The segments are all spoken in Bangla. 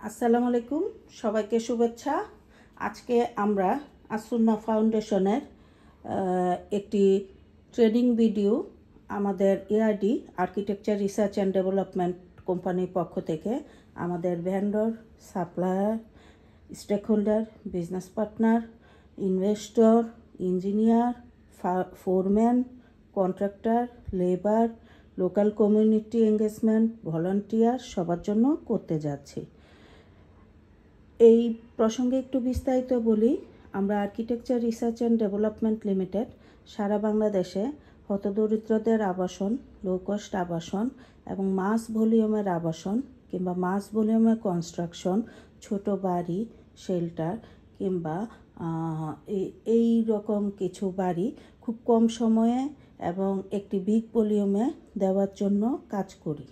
আসসালামু আলাইকুম, সবাইকে শুভেচ্ছা। আজকে আমরা আসুন্না ফাউন্ডেশনের একটি ট্রেনিং ভিডিও আমাদের ARD architecture research and development কোম্পানির পক্ষ থেকে আমাদের vendor, supplier, stakeholder, business partner, investor, engineer, foreman, contractor, labour, local community engagement, volunteer সবার জন্য করতে যাচ্ছি। এই প্রসঙ্গে একটু বিস্তারিত বলি। আমরা architecture research and development limited সারা বাংলাদেশে হতদরিদ্রদের আবাসন, লো কস্ট আবাসন এবং মাস ভলিউমের আবাসন কিংবা মাস ভলিউমের কনস্ট্রাকশন, ছোট বাড়ি, শেল্টার কিংবা এই রকম কিছু বাড়ি খুব কম সময়ে এবং একটি বিগ ভলিউমে দেওয়ার জন্য কাজ করি।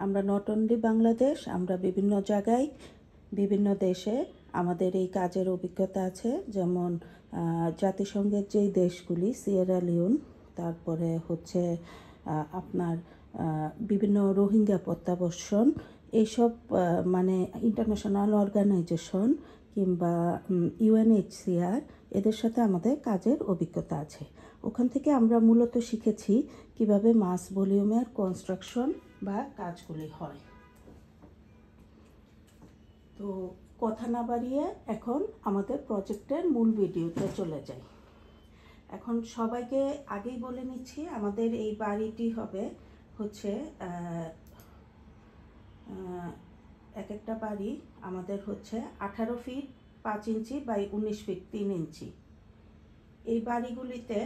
আমরা নট অনলি বাংলাদেশ, আমরা বিভিন্ন জায়গায় বিভিন্ন দেশে আমাদের এই কাজের অভিজ্ঞতা আছে। যেমন জাতিসংঘের যেই দেশগুলি, সিয়েরা লিওন, তারপরে হচ্ছে আপনার বিভিন্ন রোহিঙ্গা প্রত্যাবর্ষণ, এইসব মানে ইন্টারন্যাশনাল অর্গানাইজেশন কিংবা ইউএনএইচসিআর, এদের সাথে আমাদের কাজের অভিজ্ঞতা আছে। ওখান থেকে আমরা মূলত শিখেছি কিভাবে মাস ভলিউমের কনস্ট্রাকশন বা কাজগুলি হয়। তো কথা না বাড়িয়ে এখন আমাদের প্রজেক্টের মূল ভিডিওতে চলে যাই। এখন সবাইকে আগেই বলে নিচ্ছি, আমাদের এই বাড়িটি হবে হচ্ছে এক একটা বাড়ি আমাদের হচ্ছে 18 ফিট 5 ইঞ্চি বাই 19 ফিট 3 ইঞ্চি। এই বাড়িগুলিতে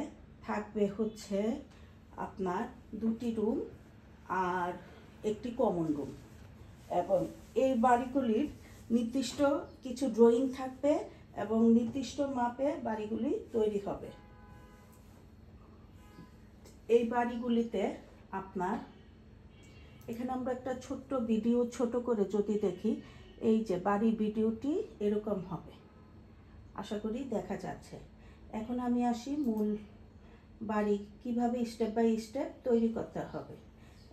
থাকবে হচ্ছে আপনার 2টি রুম আর একটি কমন রুম, এবং এই বাড়িগুলির নির্দিষ্ট কিছু ড্রয়িং থাকবে এবং নির্দিষ্ট মাপে বাড়িগুলি তৈরি হবে। এই বাড়িগুলিতে আপনার এখানে আমরা একটা ছোট্ট ভিডিও ছোট করে যদি দেখি, এই যে বাড়ির ভিডিওটি এরকম হবে, আশা করি দেখা যাচ্ছে। এখন আমি আসি মূল বাড়ি কিভাবে স্টেপ বাই স্টেপ তৈরি করতে হবে।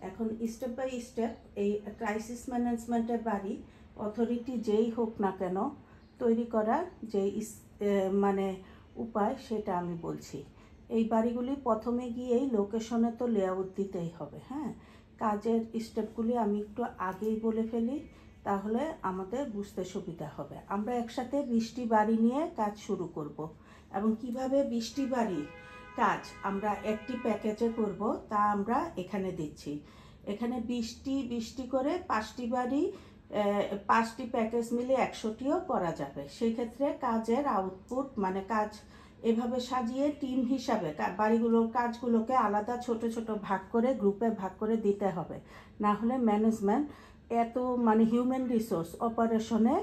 এখন স্টেপ বাই স্টেপ এই ক্রাইসিস ম্যানেজমেন্টের বাড়ি অথরিটি যেই হোক না কেন তৈরি করার যে মানে উপায়, সেটা আমি বলছি। এই বাড়িগুলি প্রথমে গিয়েই লোকেশনে তো লেআউট দিতেই হবে। হ্যাঁ, কাজের স্টেপগুলি আমি একটু আগেই বলে ফেলি, তাহলে আমাদের বুঝতে সুবিধা হবে। আমরা একসাথে 20টি বাড়ি নিয়ে কাজ শুরু করব, এবং কিভাবে 20টি বাড়ি কাজ আমরা একটি প্যাকেজে করব তা আমরা এখানে দিচ্ছি। এখানে 20টি করে 5টি বাড়ি, 5টি প্যাকেজ মিলে 100টিও করা যাবে। সেই ক্ষেত্রে কাজের আউটপুট মানে কাজ এভাবে সাজিয়ে টিম হিসাবে বাড়িগুলোর কাজগুলোকে আলাদা ছোট ছোট ভাগ করে গ্রুপে ভাগ করে দিতে হবে, না হলে ম্যানেজমেন্ট এত মানে হিউম্যান রিসোর্স অপারেশনে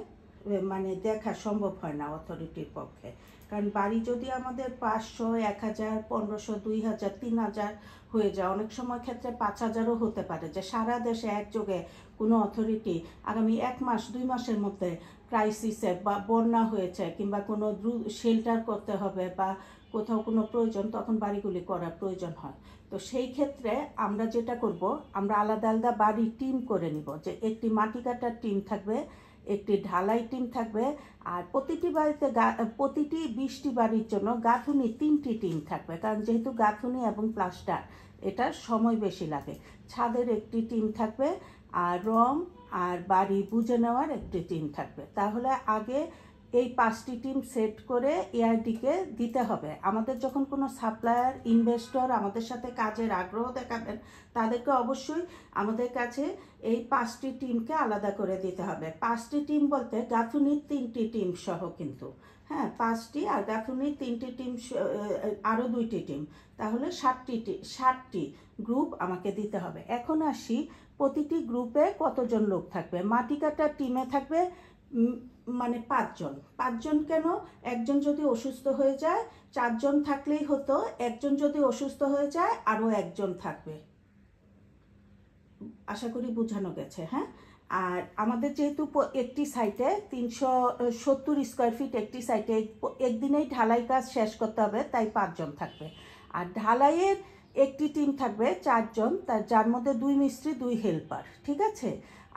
মানে দেখা সম্ভব হয় না অথরিটির পক্ষে। কারণ বাড়ি যদি আমাদের 500, 1000, 1500, 2000, 3000 হয়ে যায়, অনেক সময় ক্ষেত্রে 5000ও হতে পারে, যে সারা দেশে একযোগে কোনো অথরিটি আগামী 1 মাস 2 মাসের মধ্যে ক্রাইসিসে বা বন্যা হয়েছে কিংবা কোনো শেল্টার করতে হবে বা কোথাও কোনো প্রয়োজন, তখন বাড়িগুলি করার প্রয়োজন হয়। তো সেই ক্ষেত্রে আমরা যেটা করব, আমরা আলাদা আলাদা বাড়ি টিম করে নিব, যে একটি মাটি কাটার টিম থাকবে, একটি ঢালাই টিম থাকবে, আর প্রতিটি বাড়িতে প্রতিটি 20টি বাড়ির জন্য গাঁথুনি 3টি টিম থাকবে। কারণ যেহেতু গাঁথুনি এবং প্লাস্টার এটার সময় বেশি লাগে। ছাদের একটি টিম থাকবে, আর রং আর বাড়ি বুঝে নেওয়ার একটি টিম থাকবে। তাহলে আগে এই 5টি টিম সেট করে এআরডিকে দিতে হবে। আমাদের যখন কোনো সাপ্লায়ার, ইনভেস্টর আমাদের সাথে কাজের আগ্রহ দেখাবেন, তাদেরকে অবশ্যই আমাদের কাছে এই 5টি টিমকে আলাদা করে দিতে হবে। 5টি টিম বলতে গাঁথুনির 3টি টিম সহ কিন্তু, হ্যাঁ 5টি, আর গাঁথুনির 3টি টিম আরও 2টি টিম, তাহলে 60টি গ্রুপ আমাকে দিতে হবে। এখন আসি প্রতিটি গ্রুপে কতজন লোক থাকবে। মাটি কাটার টিমে থাকবে মানে 5জন কেন? একজন যদি অসুস্থ হয়ে যায়, 4জন থাকলেই হতো। একজন যদি অসুস্থ হয়ে যায়, আরও একজন থাকবে। আশা করি বোঝানো গেছে। হ্যাঁ, আর আমাদের যেহেতু একটি সাইটে 370 স্কোয়ার ফিট একটি সাইটে একদিনেই ঢালাই কাজ শেষ করতে হবে, তাই 5জন থাকবে। আর ঢালাইয়ের একটি টিম থাকবে 4জন, যার মধ্যে 2 মিস্ত্রি 2 হেল্পার, ঠিক আছে।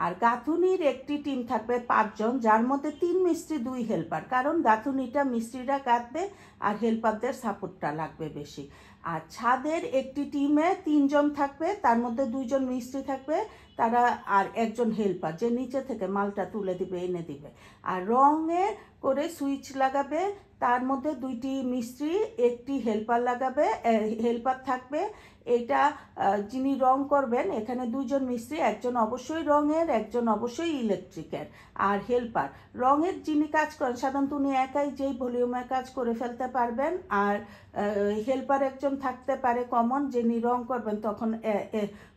আর গাঁথুনির একটি টিম থাকবে 5 জন, যার মধ্যে 3 মিস্ত্রি 2 হেল্পার, কারণ গাঁথুনিটা মিস্ত্রিরা গাঁথবে আর হেল্পারদের সাপোর্টটা লাগবে বেশি। আর ছাদের একটি টিমে 3 জন থাকবে, তার মধ্যে 2 জন মিস্ত্রি থাকবে তারা, আর একজন হেল্পার যে নিচে থেকে মালটা তুলে দিবে এনে দিবে। আর রঙে করে সুইচ লাগাবে, তার মধ্যে 2টি মিস্ত্রি একটি হেল্পার লাগাবে, হেল্পার থাকবে। এটা যিনি রং করবেন এখানে 2 জন মিস্ত্রি, একজন অবশ্যই রঙের, একজন অবশ্যই ইলেকট্রিকের। আর হেল্পার রঙের যিনি কাজ করেন সাধারণত উনি একাই যেই ভলিউমে কাজ করে ফেলতে পারবেন। আর হেল্পার একজন থাকতে পারে কমন, যিনি রং করবেন তখন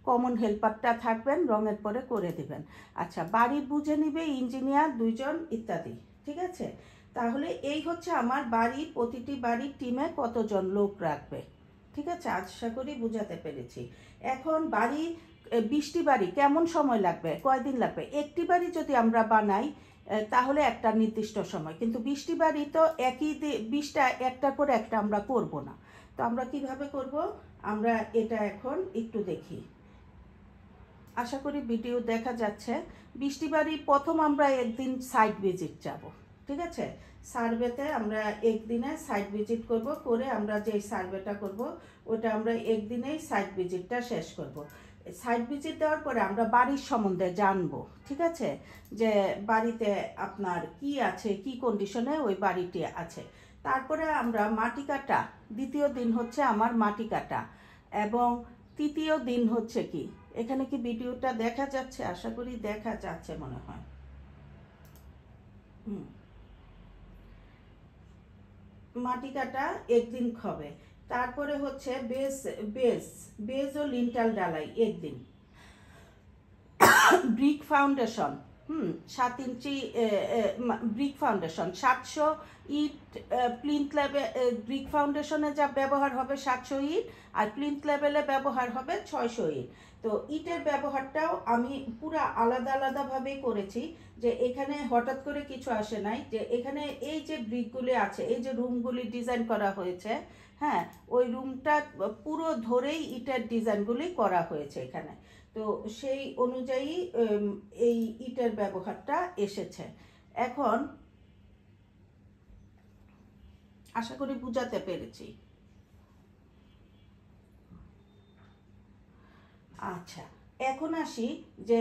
কমন হেল্পারটা থাকবেন, রঙের পরে করে দিবেন। আচ্ছা, বাড়ি বুঝে নিবে ইঞ্জিনিয়ার 2 জন ইত্যাদি। ঠিক আছে, তাহলে এই হচ্ছে আমার বাড়ি, প্রতিটি বাড়ির টিমে কতজন লোক রাখবে। ঠিক আছে, আশা করি বুঝাতে পেরেছি। এখন বাড়ি 20টি বাড়ি কেমন সময় লাগবে, কয়দিন লাগবে? একটি বাড়ি যদি আমরা বানাই তাহলে একটা নির্দিষ্ট সময়, কিন্তু 20টি বাড়ি তো একই 20টা একটার পর একটা আমরা করব না। তো আমরা কিভাবে করব আমরা এটা এখন একটু দেখি। আশা করি ভিডিও দেখা যাচ্ছে। 20টি বাড়ি প্রথম আমরা একদিন সাইট ভিজিট যাব। ঠিক আছে, সার্ভেতে আমরা একদিনে সাইট ভিজিট করব, করে আমরা যে সার্ভেটা করব ওটা আমরা একদিনেই সাইট ভিজিটটা শেষ করব। সাইট ভিজিট দেওয়ার পরে আমরা বাড়ির সম্বন্ধে জানবো। ঠিক আছে, যে বাড়িতে আপনার কি আছে, কি কন্ডিশনে ওই বাড়িটি আছে। তারপরে আমরা মাটি কাটা, দ্বিতীয় দিন হচ্ছে আমার মাটি কাটা, এবং তৃতীয় দিন হচ্ছে কি, এখানে কি ভিডিওটা দেখা যাচ্ছে? আশা করি দেখা যাচ্ছে মনে হয়। মাটি কাটা একদিন হবে। তারপরে হচ্ছে বেজ ও লিন্টাল ডালাই একদিন। ব্রিক ফাউন্ডেশন 7 ইঞ্চি ব্রিক ফাউন্ডেশন 700 ইট, প্লিন্থ লেভেল ব্রিক ফাউন্ডেশনে যা ব্যবহার হবে 700 ইট, আর প্লিন্থ লেভেলে ব্যবহার হবে 600 ইট। তো ইটের ব্যবহারটাও আমি পুরো আলাদা আলাদাভাবেই করেছি, যে এখানে হঠাৎ করে কিছু আসে নাই, যে এখানে এই যে ব্রিকগুলি আছে, এই যে রুমগুলি ডিজাইন করা হয়েছে, হ্যাঁ ওই রুমটা পুরো ধরেই ইটের ডিজাইনগুলি করা হয়েছে এখানে। তো সেই অনুযায়ী এই ইটের ব্যবহারটা এসেছে। এখন আশা করি বুঝাতে পেরেছি। আচ্ছা, এখন আসি যে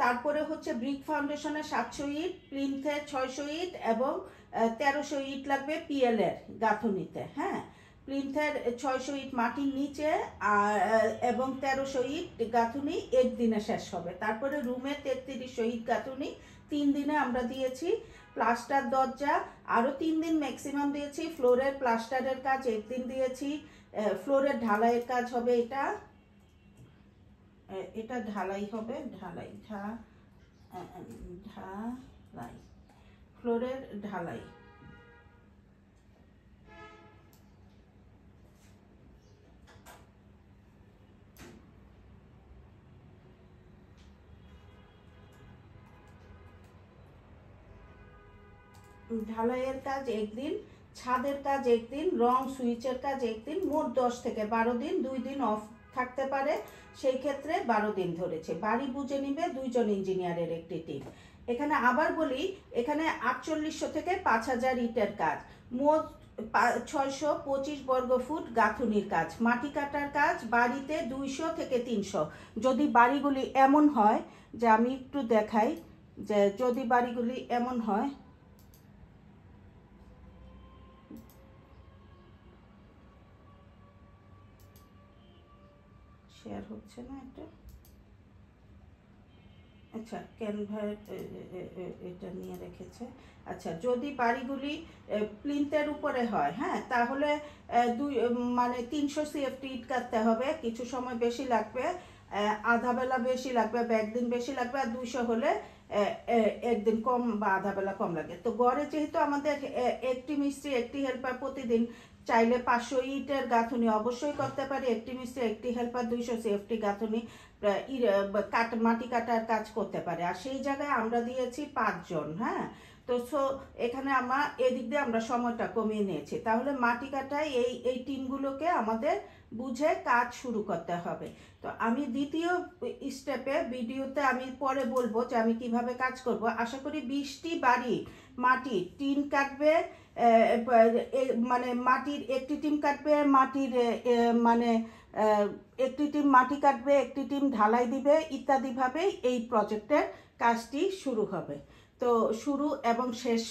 তারপরে হচ্ছে ব্রিক ফাউন্ডেশনে 700 ইট, প্লিন্থে 600 ইট এবং 1300 ইট লাগবে পিএল এর গাঁথুনিতে। হ্যাঁ, প্লিন্থের 600 ইট মাটির নিচে এবং 1300 ইট গাঁথুনি একদিনে শেষ হবে। তারপরে রুমে 3300 ইট গাঁথুনি 3 দিনে আমরা দিয়েছি। প্লাস্টার দরজা আরও 3 দিন ম্যাক্সিমাম দিয়েছি। ফ্লোরের প্লাস্টারের কাজ একদিন দিয়েছি। ফ্লোরের ঢালাইয়ের কাজ হবে, এটা ঢালাই হবে, ঢালাই ফ্লোরের ঢালাই। ঢালাইয়ের কাজ একদিন, ছাদের কাজ একদিন, রং সুইচের কাজ একদিন, মোট 10 থেকে 12 দিন। 2 দিন অফ থাকতে পারে, সেই ক্ষেত্রে 12 দিন ধরেছে। বাড়ি বুঝে নিবে 2 জন ইঞ্জিনিয়ারের একটি টিম। এখানে আবার বলি, এখানে 4800 থেকে 5000 ইটের কাজ, মোট 625 বর্গফুট গাঁথুনির কাজ, মাটি কাটার কাজ বাড়িতে 200 থেকে 300। যদি বাড়িগুলি এমন হয়, যে আমি একটু দেখাই, যে যদি বাড়িগুলি এমন হয়, শেয়ার হচ্ছে না এটা, আচ্ছা ক্যানভা এটা নিয়ে রেখেছে। আচ্ছা, যদি বাড়িগুলি প্লিন্থের উপরে হয়, হ্যাঁ তাহলে মানে 300 সিএফটি ইট কাটতে হবে, কিছু সময় বেশি লাগবে, আধা বেলা বেশি লাগবে বা একদিন বেশি লাগবে। আর 200 হলে একদিন কম বা আধা বেলা কম লাগে। তো গড়ে যেহেতু আমাদের একটি মিস্ত্রি একটি হেল্পার প্রতিদিন, চাইলে 500 ইটের গাঁথুনি অবশ্যই করতে পারি, একটি মিস্ত্রি একটি হেল্পার 200 সিএফটি গাঁথুনি মাটি কাটার কাজ করতে পারে। আর সেই জায়গায় আমরা দিয়েছি 5 জন। হ্যাঁ, তো এখানে এদিক দিয়ে আমরা সময়টা কমিয়ে নিয়েছি। তাহলে মাটি কাটায় এই টিমগুলোকে আমাদের বুঝে কাজ শুরু করতে হবে। তো আমি দ্বিতীয় স্টেপে ভিডিওতে আমি পরে বলবো যে আমি কিভাবে কাজ করব। আশা করি 20টি বাড়ি মাটির টিন কাটবে, মানে মাটির একটি টিম কাটবে, মাটির মানে একটি টিম মাটি কাটবে, একটি টিম ঢালাই দিবে, ইত্যাদিভাবেই এই প্রজেক্টের কাজটি শুরু হবে। তো শুরু এবং শেষ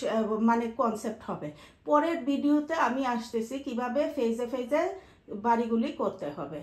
মানে কনসেপ্ট হবে। পরের ভিডিওতে আমি আসতেছি কিভাবে ফেজে ফেজে বাড়িগুলি করতে হবে।